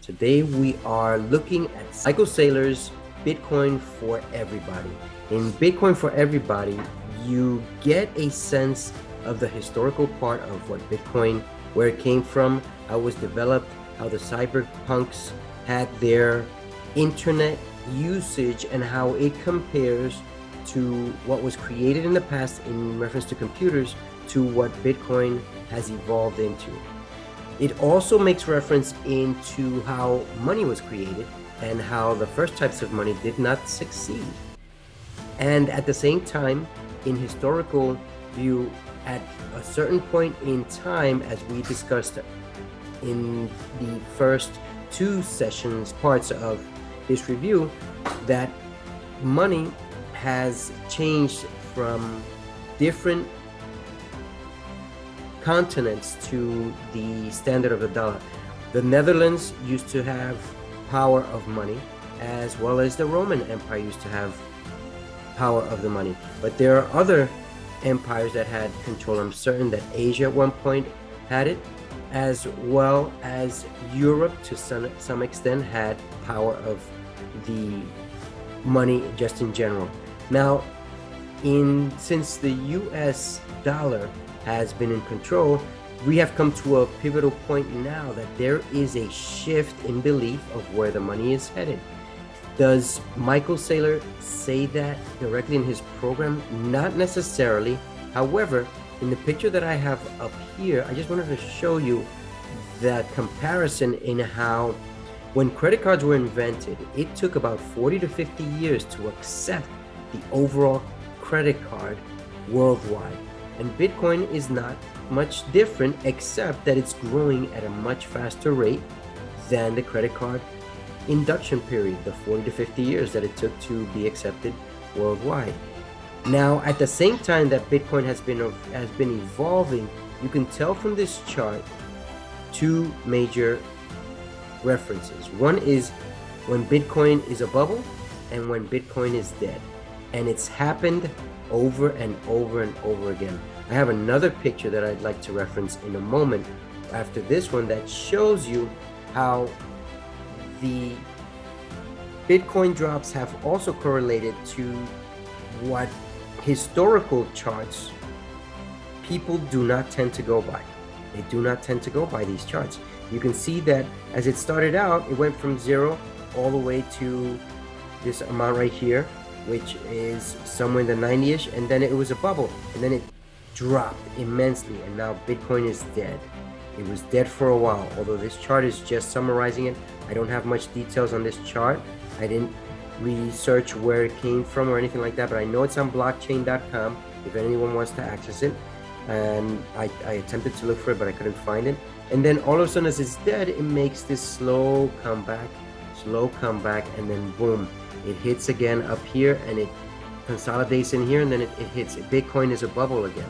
Today we are looking at Michael Saylor's Bitcoin for Everybody. In Bitcoin for Everybody, you get a sense of the historical part of what Bitcoin, where it came from, how it was developed, how the cyberpunks had their internet usage, and how it compares to what was created in the past in reference to computers to what Bitcoin has evolved into. It also makes reference into how money was created and how the first types of money did not succeed. And at the same time, in historical view, at a certain point in time, as we discussed in the first two parts of this review, that money has changed from different continents to the standard of the dollar. The Netherlands used to have power of money, as well as the Roman Empire used to have power of the money. But there are other empires that had control. I'm certain that Asia at one point had it, as well as Europe to some extent had power of the money just in general. Now, since the US dollar has been in control, we have come to a pivotal point now that there is a shift in belief of where the money is headed. Does Michael Saylor say that directly in his program? Not necessarily. However, in the picture that I have up here, I just wanted to show you that comparison in how when credit cards were invented, it took about 40 to 50 years to accept the overall credit card worldwide. And Bitcoin is not much different, except that it's growing at a much faster rate than the credit card induction period, the 40 to 50 years that it took to be accepted worldwide. Now, at the same time that Bitcoin has been evolving, you can tell from this chart two major references. One is when Bitcoin is a bubble and when Bitcoin is dead. And it's happened over and over and over again. I have another picture that I'd like to reference in a moment after this one that shows you how the Bitcoin drops have also correlated to what historical charts people do not tend to go by. They do not tend to go by these charts. You can see that as it started out, it went from 0 all the way to this amount right here, which is somewhere in the 90-ish, and then it was a bubble, and then it dropped immensely, and now Bitcoin is dead. It was dead for a while, although this chart is just summarizing it. I don't have much details on this chart. I didn't research where it came from or anything like that, but I know it's on blockchain.com if anyone wants to access it. And I attempted to look for it, but I couldn't find it. And then all of a sudden, as it's dead, it makes this slow comeback, and then boom, it hits again up here, and it consolidates in here, and then it hits. Bitcoin is a bubble again,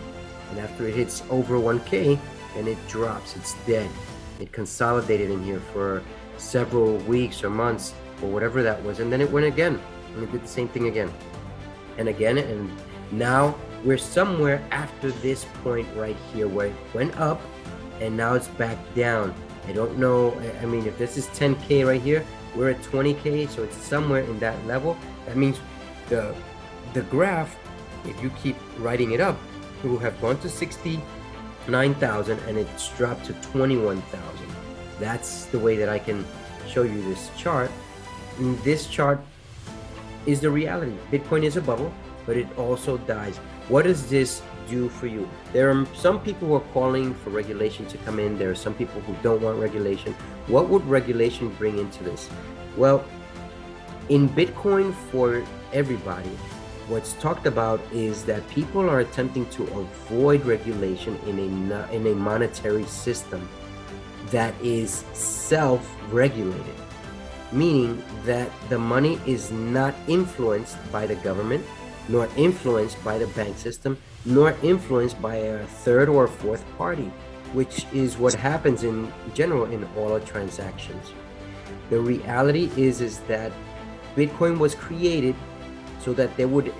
and after it hits over 1K, then it drops. It's dead. It consolidated in here for several weeks or months or whatever that was, and then it went again, and it did the same thing again and again, and now we're somewhere after this point right here where it went up and now it's back down. I don't know, I mean, if this is 10K right here, we're at 20K, so it's somewhere in that level. That means the graph, if you keep writing it up, it will have gone to 69,000 and it's dropped to 21,000. That's the way that I can show you this chart. And this chart is the reality. Bitcoin is a bubble, but it also dies. What does this do for you? There are some people who are calling for regulation to come in. There are some people who don't want regulation. What would regulation bring into this? Well, in Bitcoin for Everybody, what's talked about is that people are attempting to avoid regulation in a monetary system that is self-regulated, meaning that the money is not influenced by the government, nor influenced by the bank system, nor influenced by a third or fourth party, which is what happens in general in all our transactions. The reality is that Bitcoin was created so that there would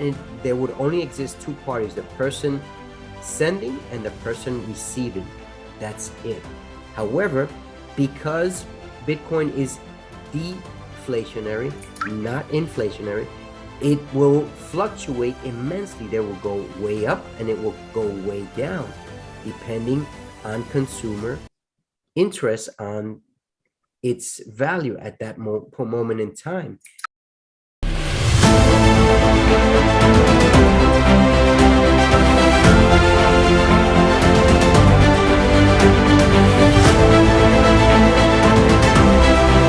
only exist two parties, the person sending and the person receiving. That's it. However, because Bitcoin is deflationary, not inflationary. It will fluctuate immensely. They will go way up and it will go way down, depending on consumer interest on its value at that moment in time.